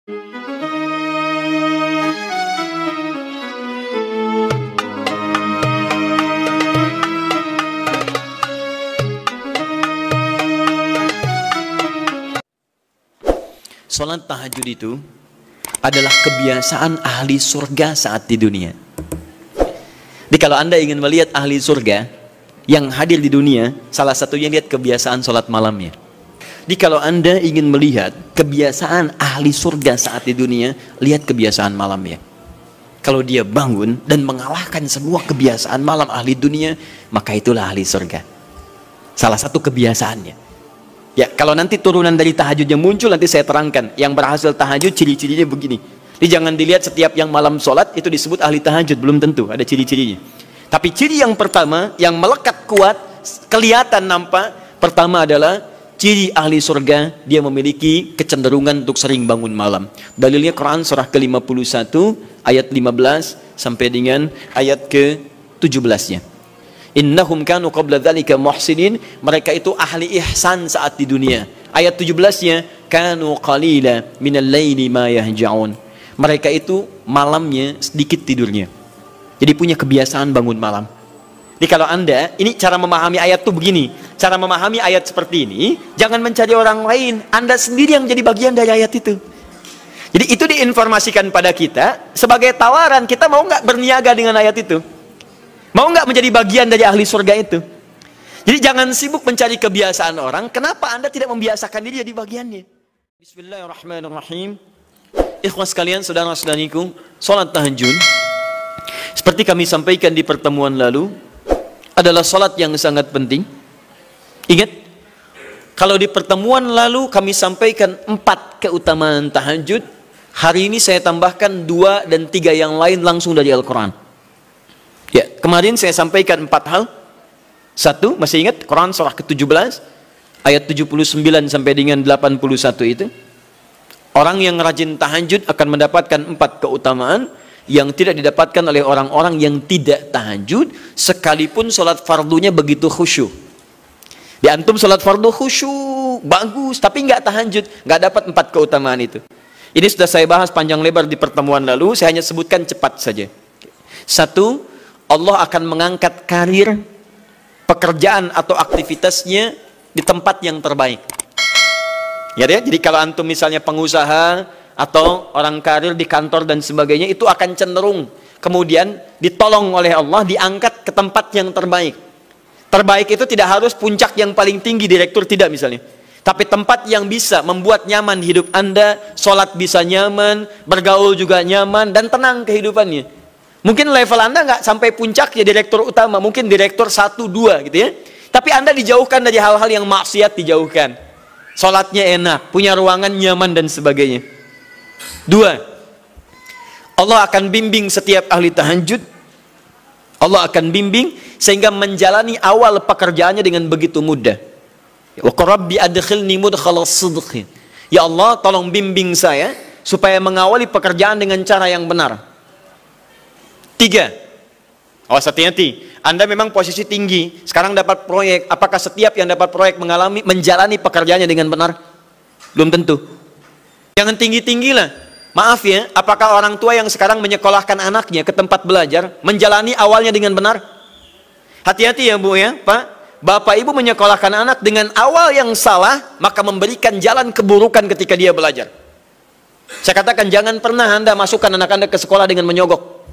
Salat tahajud itu adalah kebiasaan ahli surga saat di dunia. Jadi kalau Anda ingin melihat ahli surga yang hadir di dunia, salah satunya lihat kebiasaan salat malamnya. Jadi kalau Anda ingin melihat kebiasaan ahli surga saat di dunia, lihat kebiasaan malamnya. Kalau dia bangun dan mengalahkan semua kebiasaan malam ahli dunia, maka itulah ahli surga. Salah satu kebiasaannya. Ya, kalau nanti turunan dari tahajud yang muncul, nanti saya terangkan. Yang berhasil tahajud, ciri-cirinya begini. Jadi jangan dilihat setiap yang malam sholat, itu disebut ahli tahajud. Belum tentu, ada ciri-cirinya. Tapi ciri yang pertama, yang melekat kuat, kelihatan nampak, pertama adalah ciri ahli surga, dia memiliki kecenderungan untuk sering bangun malam. Dalilnya Quran surah ke-51, ayat 15, sampai dengan ayat ke-17-nya. Innahum kanu qabla dzalika muhsinin, mereka itu ahli ihsan saat di dunia. Ayat 17-nya, kanu qalila minal laili ma yahja'un. Mereka itu malamnya sedikit tidurnya. Jadi punya kebiasaan bangun malam. Jadi kalau Anda, ini cara memahami ayat tuh begini. Cara memahami ayat seperti ini, jangan mencari orang lain, Anda sendiri yang menjadi bagian dari ayat itu. Jadi itu diinformasikan pada kita sebagai tawaran, kita mau nggak berniaga dengan ayat itu? Mau nggak menjadi bagian dari ahli surga itu? Jadi jangan sibuk mencari kebiasaan orang. Kenapa Anda tidak membiasakan diri jadi bagiannya? Bismillahirrahmanirrahim. Ikhwas sekalian, saudara-saudariku, salat tahajud seperti kami sampaikan di pertemuan lalu adalah salat yang sangat penting. Ingat, kalau di pertemuan lalu kami sampaikan 4 keutamaan tahajud, hari ini saya tambahkan 2 dan 3 yang lain langsung dari Al-Quran. Ya, kemarin saya sampaikan 4 hal. 1, masih ingat Quran surah ke-17 ayat 79 sampai dengan 81 itu. Orang yang rajin tahajud akan mendapatkan 4 keutamaan yang tidak didapatkan oleh orang-orang yang tidak tahajud, sekalipun sholat fardunya begitu khusyuk. Di antum sholat fardu khusyuk, bagus, tapi nggak tahajud, nggak dapat 4 keutamaan itu. Ini sudah saya bahas panjang lebar di pertemuan lalu, saya hanya sebutkan cepat saja. 1, Allah akan mengangkat karir, pekerjaan atau aktivitasnya di tempat yang terbaik. Ya, jadi kalau antum misalnya pengusaha atau orang karir di kantor dan sebagainya, itu akan cenderung kemudian ditolong oleh Allah, diangkat ke tempat yang terbaik. Terbaik itu tidak harus puncak yang paling tinggi, direktur, tidak misalnya. Tapi tempat yang bisa membuat nyaman hidup Anda, sholat bisa nyaman, bergaul juga nyaman, dan tenang kehidupannya. Mungkin level Anda nggak sampai puncak ya direktur utama, mungkin direktur 1, 2 gitu ya. Tapi Anda dijauhkan dari hal-hal yang maksiat, dijauhkan. Sholatnya enak, punya ruangan nyaman dan sebagainya. 2, Allah akan bimbing setiap ahli tahajud. Allah akan bimbing sehingga menjalani awal pekerjaannya dengan begitu mudah. Wa rabbi adkhilni mudkhala sidqin. Ya Allah, tolong bimbing saya supaya mengawali pekerjaan dengan cara yang benar. 3, awas hati-hati, Anda memang posisi tinggi, sekarang dapat proyek, apakah setiap yang dapat proyek menjalani pekerjaannya dengan benar? Belum tentu. Jangan tinggi-tinggi lah. Maaf ya, apakah orang tua yang sekarang menyekolahkan anaknya ke tempat belajar, menjalani awalnya dengan benar? Hati-hati ya Bu ya, Pak. Bapak Ibu menyekolahkan anak dengan awal yang salah, maka memberikan jalan keburukan ketika dia belajar. Saya katakan, jangan pernah Anda masukkan anak Anda ke sekolah dengan menyogok.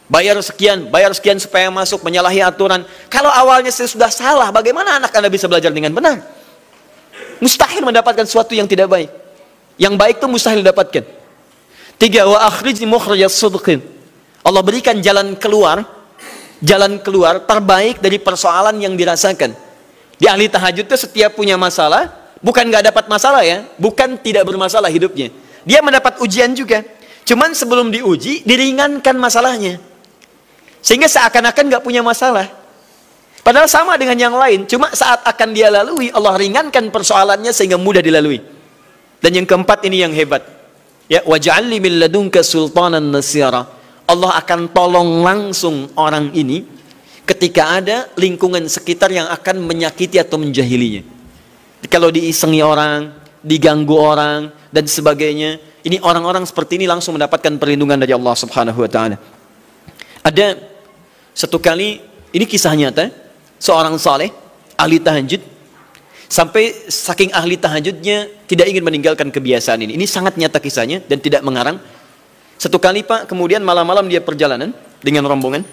Bayar sekian supaya masuk, menyalahi aturan. Kalau awalnya sudah salah, bagaimana anak Anda bisa belajar dengan benar? Mustahil mendapatkan sesuatu yang tidak baik. Yang baik itu mustahil didapatkan. 3, wa akhrijni mukhrajas sidqin. Allah berikan jalan keluar terbaik dari persoalan yang dirasakan. Di ahli tahajud itu setiap punya masalah, bukan nggak dapat masalah ya, bukan tidak bermasalah hidupnya. Dia mendapat ujian juga. Cuman sebelum diuji, diringankan masalahnya. Sehingga seakan-akan nggak punya masalah. Padahal sama dengan yang lain. Cuma saat akan dia lalui, Allah ringankan persoalannya sehingga mudah dilalui. Dan yang keempat ini yang hebat. Ya, waj'alni min ladunka sultanan nasira. Allah akan tolong langsung orang ini ketika ada lingkungan sekitar yang akan menyakiti atau menjahilinya. Kalau diisengi orang, diganggu orang dan sebagainya, Ini orang-orang seperti ini langsung mendapatkan perlindungan dari Allah Subhanahu wa taala. Ada satu kali, ini kisah nyata, seorang saleh ahli tahajud, sampai saking ahli tahajudnya tidak ingin meninggalkan kebiasaan ini. Ini sangat nyata kisahnya dan tidak mengarang. Satu kali Pak, kemudian malam-malam dia perjalanan dengan rombongan.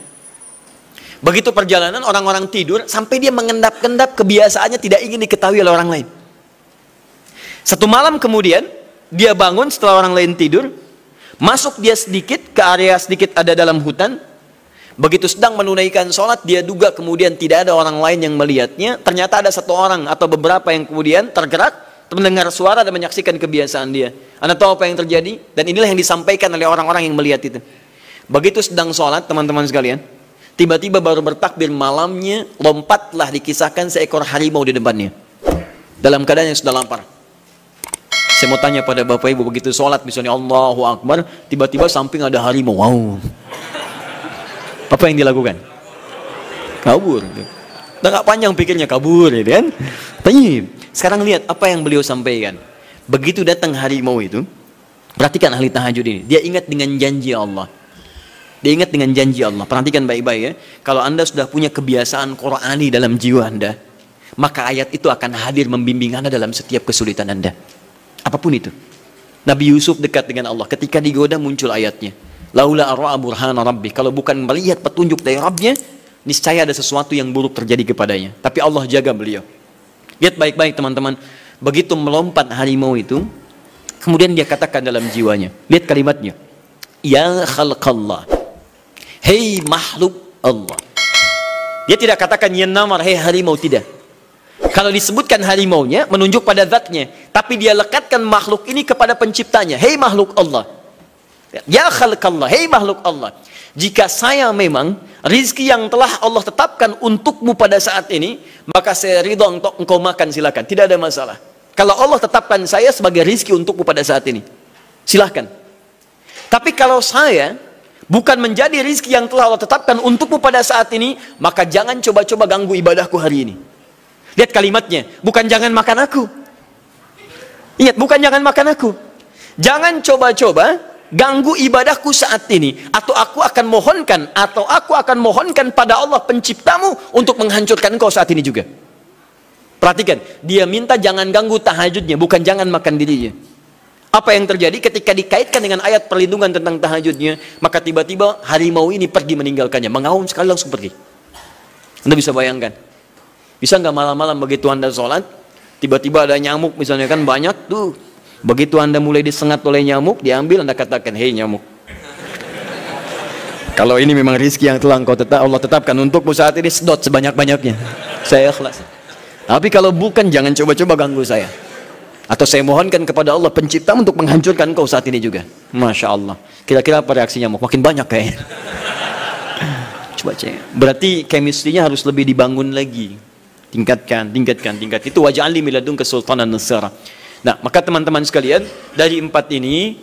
Begitu perjalanan, orang-orang tidur, sampai dia mengendap-endap, kebiasaannya tidak ingin diketahui oleh orang lain. Satu malam kemudian, dia bangun setelah orang lain tidur, masuk dia sedikit ke area sedikit ada dalam hutan. Begitu sedang menunaikan sholat, dia duga kemudian tidak ada orang lain yang melihatnya. Ternyata ada satu orang atau beberapa yang kemudian tergerak, mendengar suara dan menyaksikan kebiasaan dia. Anda tahu apa yang terjadi? Dan inilah yang disampaikan oleh orang-orang yang melihat itu. Begitu sedang sholat, teman-teman sekalian, tiba-tiba baru bertakbir malamnya, lompatlah dikisahkan seekor harimau di depannya. Dalam keadaan yang sudah lapar. Saya mau tanya pada Bapak Ibu, begitu sholat misalnya Allahu Akbar, tiba-tiba samping ada harimau. Wow. Apa yang dilakukan? Kabur. Udah gak panjang pikirnya, kabur gitu kan. Sekarang lihat apa yang beliau sampaikan. Begitu datang harimau itu, perhatikan ahli tahajud ini, dia ingat dengan janji Allah. Dia ingat dengan janji Allah. Perhatikan baik-baik ya. Kalau Anda sudah punya kebiasaan Qur'ani dalam jiwa Anda, maka ayat itu akan hadir membimbing Anda dalam setiap kesulitan Anda. Apapun itu. Nabi Yusuf dekat dengan Allah. Ketika digoda muncul ayatnya. Laula arra'a burhana rabbi. Kalau bukan melihat petunjuk dari Rabbnya, niscaya ada sesuatu yang buruk terjadi kepadanya. Tapi Allah jaga beliau. Lihat baik-baik teman-teman. Begitu melompat harimau itu, kemudian dia katakan dalam jiwanya. Lihat kalimatnya. Ya khalqallah. Hei makhluk Allah. Dia tidak katakan ya namar, hei harimau, tidak. Kalau disebutkan harimaunya, menunjuk pada zatnya. Tapi dia lekatkan makhluk ini kepada penciptanya. Hei makhluk Allah. Ya khalqallah, hei makhluk Allah. Jika saya memang rizki yang telah Allah tetapkan untukmu pada saat ini, maka saya ridho untuk engkau makan, silakan. Tidak ada masalah. Kalau Allah tetapkan saya sebagai rizki untukmu pada saat ini, silahkan. Tapi kalau saya bukan menjadi rizki yang telah Allah tetapkan untukmu pada saat ini, maka jangan coba-coba ganggu ibadahku hari ini. Lihat kalimatnya, bukan jangan makan aku. Ingat, bukan jangan makan aku. Jangan coba-coba ganggu ibadahku saat ini. Atau aku akan mohonkan pada Allah penciptamu untuk menghancurkan engkau saat ini juga. Perhatikan, dia minta jangan ganggu tahajudnya, bukan jangan makan dirinya. Apa yang terjadi ketika dikaitkan dengan ayat perlindungan tentang tahajudnya, maka tiba-tiba harimau ini pergi meninggalkannya, mengaum sekali langsung pergi. Anda bisa bayangkan, bisa nggak malam-malam begitu Anda sholat, tiba-tiba ada nyamuk misalnya kan banyak tuh, begitu Anda mulai disengat oleh nyamuk, diambil Anda katakan, hei nyamuk, kalau ini memang rizki yang telah Allah tetapkan untukmu saat ini, sedot sebanyak-banyaknya, saya ikhlas. Tapi kalau bukan, jangan coba-coba ganggu saya. Atau saya mohonkan kepada Allah pencipta untuk menghancurkan kau saat ini juga. Masya Allah. Kira-kira apa reaksi nyamuk? Makin banyak kayaknya. Coba cek. Berarti chemistry-nya harus lebih dibangun lagi. Tingkatkan. Itu waj'alni min ladunka sultanan nasira. Nah, maka teman-teman sekalian, dari 4 ini,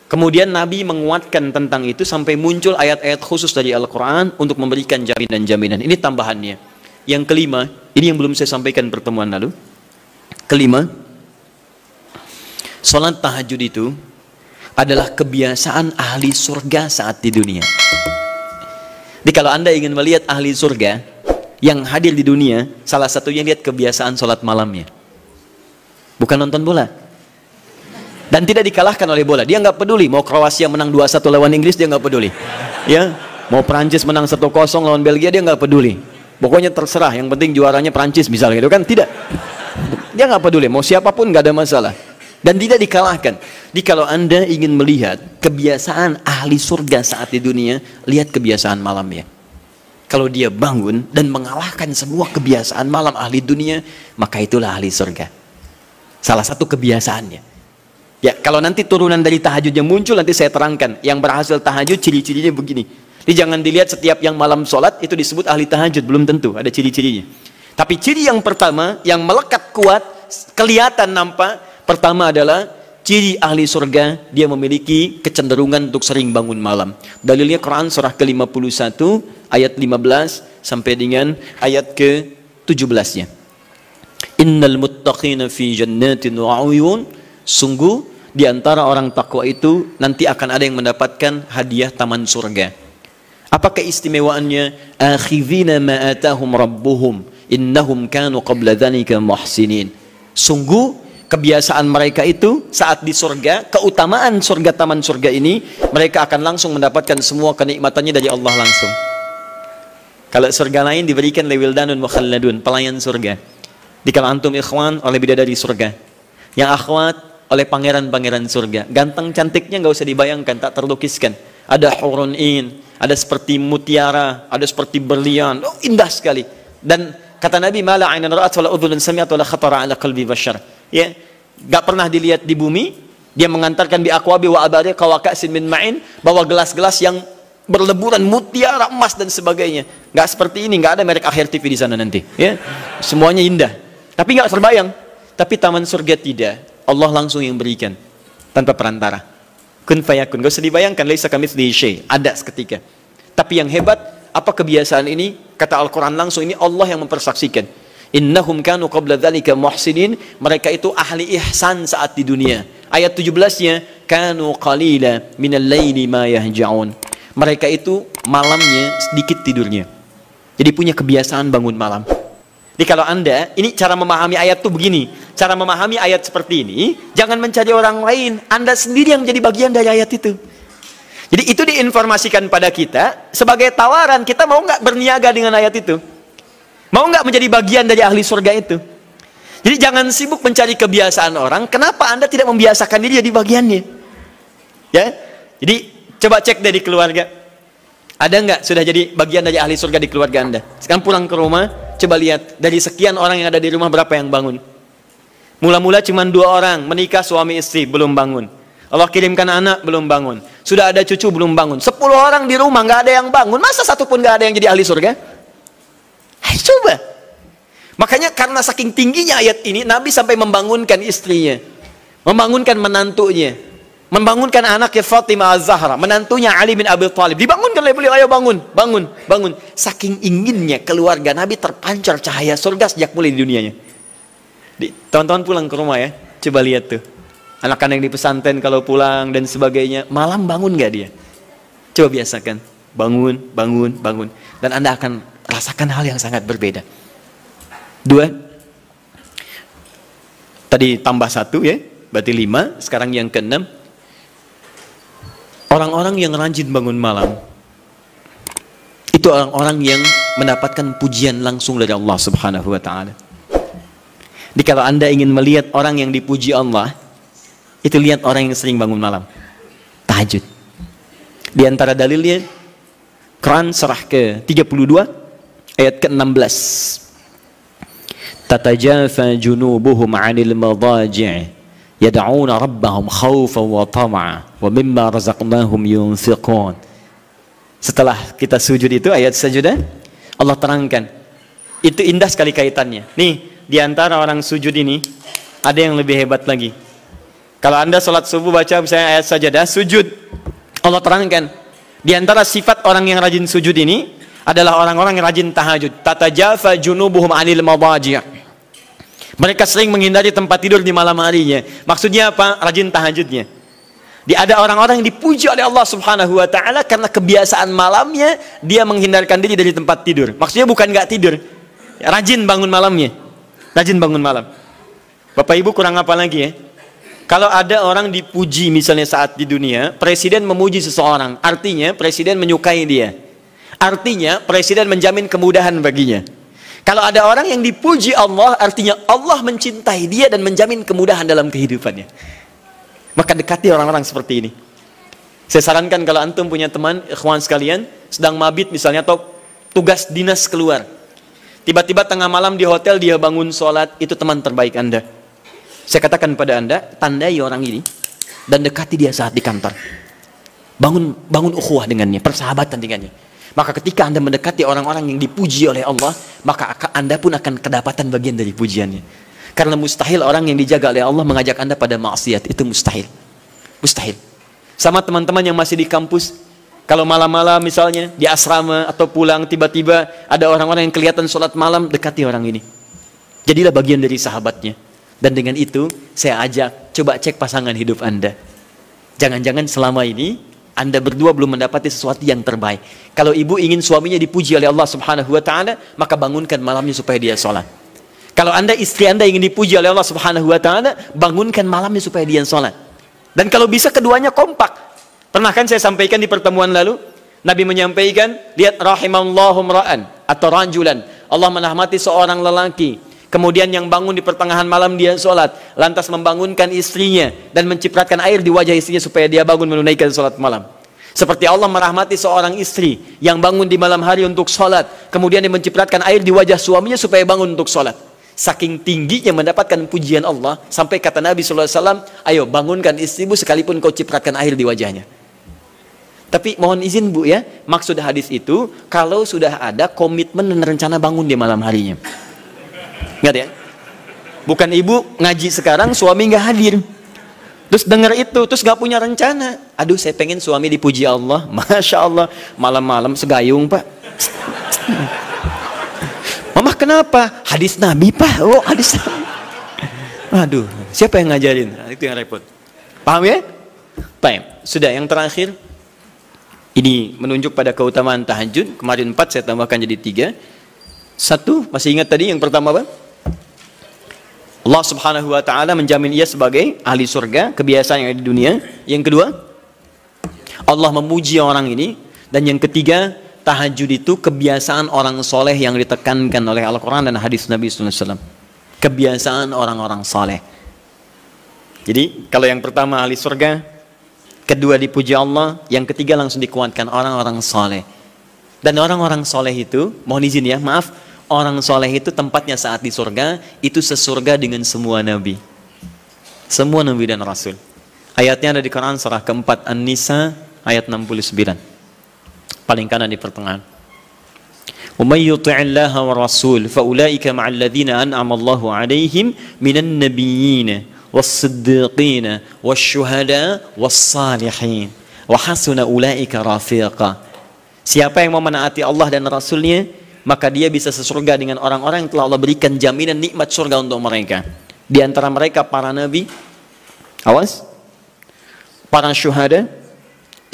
kemudian Nabi menguatkan tentang itu sampai muncul ayat-ayat khusus dari Al-Quran untuk memberikan jaminan-jaminan. Ini tambahannya. Yang kelima, ini yang belum saya sampaikan pertemuan lalu. Kelima, sholat tahajud itu adalah kebiasaan ahli surga saat di dunia. Jadi kalau Anda ingin melihat ahli surga yang hadir di dunia, salah satunya lihat kebiasaan sholat malamnya. Bukan nonton bola. Dan tidak dikalahkan oleh bola. Dia nggak peduli. Mau Kroasia menang 2-1 lawan Inggris, dia nggak peduli. Ya, mau Prancis menang 1-0 lawan Belgia, dia nggak peduli. Pokoknya terserah. Yang penting juaranya Prancis misalnya gitu kan? Tidak. Dia nggak peduli. Mau siapapun nggak ada masalah. Dan tidak dikalahkan. Jadi kalau Anda ingin melihat kebiasaan ahli surga saat di dunia, lihat kebiasaan malamnya. Kalau dia bangun dan mengalahkan semua kebiasaan malam ahli dunia, maka itulah ahli surga. Salah satu kebiasaannya. Ya, kalau nanti turunan dari tahajud yang muncul, nanti saya terangkan. Yang berhasil tahajud, ciri-cirinya begini. Jadi jangan dilihat setiap yang malam sholat, itu disebut ahli tahajud. Belum tentu, ada ciri-cirinya. Tapi ciri yang pertama, yang melekat kuat, kelihatan nampak, pertama adalah ciri ahli surga, dia memiliki kecenderungan untuk sering bangun malam. Dalilnya Quran surah ke-51 ayat 15 sampai dengan ayat ke-17-nya. Innal muttaqina fi jannatin wa 'uyun. Sungguh di antara orang takwa itu nanti akan ada yang mendapatkan hadiah taman surga. Apa keistimewaannya? Akhidhina ma atahum rabbuhum innahum kanu qabla dzalika muhsinin. Sungguh kebiasaan mereka itu saat di surga, keutamaan surga, taman surga ini, mereka akan langsung mendapatkan semua kenikmatannya dari Allah langsung. Kalau surga lain diberikan lewildanun mukhalladun, pelayan surga. Dikala antum ikhwan oleh bidadari surga, yang akhwat oleh pangeran-pangeran surga. Ganteng cantiknya nggak usah dibayangkan, tak terlukiskan. Ada hurun in, ada seperti mutiara, ada seperti berlian. Oh, indah sekali. Dan kata Nabi, mala ainan ra'at wala udhun sami'at wala khatara ala qalbi bashar. Ya, nggak pernah dilihat di bumi. Dia mengantarkan bi aqwabi wa abariq wa ka'sin min ma'in, bawa gelas-gelas yang berleburan mutiara, emas dan sebagainya. Nggak seperti ini, nggak ada merek Akhir TV di sana nanti. Ya, semuanya indah. Tapi nggak terbayang. Tapi taman surga tidak. Allah langsung yang berikan tanpa perantara. Kun fayakun. Gak usah dibayangkan. Laisa kamitslihi syai'. Ada seketika. Tapi yang hebat, apa kebiasaan ini? Kata Al-Quran langsung, ini Allah yang mempersaksikan. Innahum kanu qabla dzalika muhsinin. Mereka itu ahli ihsan saat di dunia. Ayat 17-nya, kanu qalila minal laili ma yahja'un. Mereka itu malamnya sedikit tidurnya. Jadi punya kebiasaan bangun malam. Jadi kalau Anda, ini cara memahami ayat tuh begini. Cara memahami ayat seperti ini, jangan mencari orang lain. Anda sendiri yang jadi bagian dari ayat itu. Jadi itu diinformasikan pada kita sebagai tawaran. Kita mau nggak berniaga dengan ayat itu? Mau nggak menjadi bagian dari ahli surga itu? Jadi jangan sibuk mencari kebiasaan orang. Kenapa Anda tidak membiasakan diri jadi bagiannya? Ya, jadi coba cek dari keluarga. Ada nggak sudah jadi bagian dari ahli surga di keluarga Anda? Sekarang pulang ke rumah, coba lihat dari sekian orang yang ada di rumah berapa yang bangun. Mula-mula cuma 2 orang menikah suami istri belum bangun. Allah kirimkan anak belum bangun. Sudah ada cucu belum bangun. 10 orang di rumah nggak ada yang bangun. Masa satu pun nggak ada yang jadi ahli surga? Ayo coba. Makanya karena saking tingginya ayat ini, Nabi sampai membangunkan istrinya, membangunkan menantunya, membangunkan anaknya Fatimah Az-Zahra, menantunya Ali bin Abi Thalib. Dibangunkan oleh beliau, ayo bangun, bangun, bangun. Saking inginnya keluarga Nabi terpancar cahaya surga sejak mulai di dunianya. Teman-teman pulang ke rumah ya, coba lihat tuh. Anak-anak yang di pesantren kalau pulang dan sebagainya, malam bangun nggak dia? Coba biasakan, bangun, bangun, bangun. Dan Anda akan rasakan hal yang sangat berbeda. 2. Tadi tambah 1 ya, berarti 5. Sekarang yang ke-6. Orang-orang yang rajin bangun malam, itu orang-orang yang mendapatkan pujian langsung dari Allah Subhanahu wa ta'ala. Jadi kalau Anda ingin melihat orang yang dipuji Allah, itu lihat orang yang sering bangun malam, tahajud. Di antara dalilnya, Quran surah ke-32 ayat ke-16. Tatajafa junubuhum 'anil madaji' yad'una rabbahum khaufan wa tama'a wa mimma razaqnahum yunfiqun. Setelah kita sujud itu ayat sajadah, Allah terangkan. Itu indah sekali kaitannya. Nih, di antara orang sujud ini ada yang lebih hebat lagi. Kalau Anda sholat subuh baca misalnya ayat sajadah, sujud, Allah terangkan. Di antara sifat orang yang rajin sujud ini adalah orang-orang yang rajin tahajud. Tatajafa junubuhum 'anil madaji'. Mereka sering menghindari tempat tidur di malam harinya. Maksudnya apa? Rajin tahajudnya. Ada orang-orang yang dipuji oleh Allah Subhanahu wa ta'ala karena kebiasaan malamnya dia menghindarkan diri dari tempat tidur. Maksudnya bukan nggak tidur, rajin bangun malamnya. Rajin bangun malam. Bapak Ibu kurang apa lagi ya? Kalau ada orang dipuji misalnya saat di dunia, presiden memuji seseorang, artinya presiden menyukai dia. Artinya presiden menjamin kemudahan baginya. Kalau ada orang yang dipuji Allah, artinya Allah mencintai dia dan menjamin kemudahan dalam kehidupannya. Maka dekati orang-orang seperti ini. Saya sarankan kalau antum punya teman, ikhwan sekalian, sedang mabit misalnya atau tugas dinas keluar. Tiba-tiba tengah malam di hotel dia bangun sholat, itu teman terbaik Anda. Saya katakan pada Anda, tandai orang ini dan dekati dia saat di kantor. Bangun ukhuwah dengannya, persahabatan dengannya. Maka ketika Anda mendekati orang-orang yang dipuji oleh Allah, maka Anda pun akan kedapatan bagian dari pujiannya. Karena mustahil orang yang dijaga oleh Allah mengajak Anda pada maksiat, itu mustahil. Mustahil. Sama teman-teman yang masih di kampus, kalau malam-malam misalnya di asrama atau pulang tiba-tiba ada orang-orang yang kelihatan sholat malam, dekati orang ini. Jadilah bagian dari sahabatnya. Dan dengan itu saya ajak, coba cek pasangan hidup Anda. Jangan-jangan selama ini Anda berdua belum mendapati sesuatu yang terbaik. Kalau ibu ingin suaminya dipuji oleh Allah Subhanahu wa taala, maka bangunkan malamnya supaya dia sholat. Kalau Anda, istri Anda ingin dipuji oleh Allah Subhanahu wa taala, bangunkan malamnya supaya dia sholat. Dan kalau bisa keduanya kompak. Pernah kan saya sampaikan di pertemuan lalu, Nabi menyampaikan, lihat rahimallahu ra'an atau rajulan, Allah merahmati seorang lelaki, kemudian yang bangun di pertengahan malam dia sholat, lantas membangunkan istrinya dan mencipratan air di wajah istrinya supaya dia bangun menunaikan sholat malam. Seperti Allah merahmati seorang istri yang bangun di malam hari untuk sholat, kemudian dia mencipratan air di wajah suaminya supaya bangun untuk sholat. Saking tingginya mendapatkan pujian Allah, sampai kata Nabi SAW, ayo bangunkan istrimu sekalipun kau cipratkan air di wajahnya. Tapi mohon izin Bu ya, maksud hadis itu kalau sudah ada komitmen dan rencana bangun di malam harinya. Ingat ya, bukan ibu ngaji sekarang suami nggak hadir, terus dengar itu terus nggak punya rencana. Aduh saya pengen suami dipuji Allah, masya Allah malam-malam segayung Pak. Mama kenapa? Hadis Nabi Pak. Oh hadis Nabi. Aduh siapa yang ngajarin? Nah, itu yang repot. Paham ya? Baik. Sudah yang terakhir. Ini menunjuk pada keutamaan tahajud. Kemarin 4 saya tambahkan jadi 3. 1 masih ingat tadi yang pertama apa? Allah Subhanahu wa taala menjamin ia sebagai ahli surga, kebiasaan yang ada di dunia. Yang kedua, Allah memuji orang ini. Dan yang ketiga, tahajud itu kebiasaan orang soleh yang ditekankan oleh Al-Quran dan hadis Nabi SAW. Kebiasaan orang-orang soleh. Jadi kalau yang pertama ahli surga, kedua dipuji Allah, yang ketiga langsung dikuatkan orang-orang soleh. Dan orang-orang soleh itu, mohon izin ya, maaf, orang soleh itu tempatnya saat di surga, itu sesurga dengan semua nabi. Semua nabi dan rasul. Ayatnya ada di Quran surah keempat An-Nisa ayat 69. Paling kanan di pertengahan. Wa may yuti'illaha wa rasul fa ulaika ma'al ladzina an'ama Allahu 'alaihim minan nabiyyin was-siddiqin wasyuhada was-salihin wa hasuna ulaika rafiqa. Siapa yang mau menaati Allah dan Rasulnya, maka dia bisa sesurga dengan orang-orang yang telah Allah berikan jaminan nikmat surga untuk mereka. Di antara mereka para nabi, awas, para syuhada,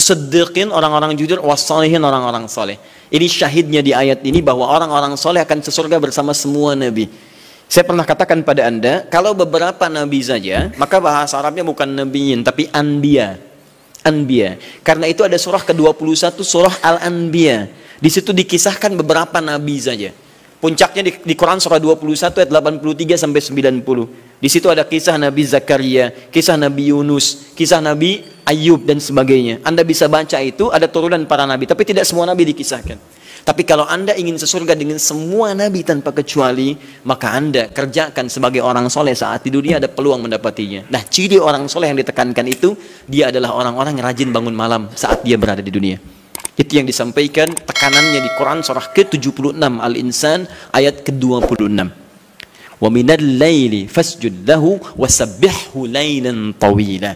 siddiqin, orang-orang jujur, wassalihin, orang-orang soleh. Ini syahidnya di ayat ini bahwa orang-orang soleh akan sesurga bersama semua nabi. Saya pernah katakan pada Anda, kalau beberapa nabi saja, maka bahasa Arabnya bukan nabiyin, tapi anbiya. Anbiya. Karena itu ada surah ke-21, surah Al-Anbiya. Di situ dikisahkan beberapa nabi saja. Puncaknya di Quran surah 21 ayat 83 sampai 90. Di situ ada kisah Nabi Zakaria, kisah Nabi Yunus, kisah Nabi Ayub dan sebagainya. Anda bisa baca itu, ada turunan para nabi, tapi tidak semua nabi dikisahkan. Tapi kalau Anda ingin sesurga dengan semua nabi tanpa kecuali, maka Anda kerjakan sebagai orang soleh saat di dunia, ada peluang mendapatinya. Nah, ciri orang soleh yang ditekankan itu, dia adalah orang-orang yang rajin bangun malam saat dia berada di dunia. Itu yang disampaikan tekanannya di Quran surah ke-76 Al-Insan ayat ke-26. Wa minal laili fasjud lahu wasabbihhu lailan tawila.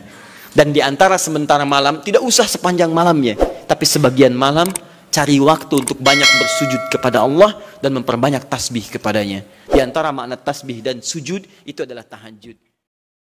Dan di antara sementara malam, tidak usah sepanjang malamnya, tapi sebagian malam cari waktu untuk banyak bersujud kepada Allah dan memperbanyak tasbih kepadanya. Di antara makna tasbih dan sujud itu adalah tahajud.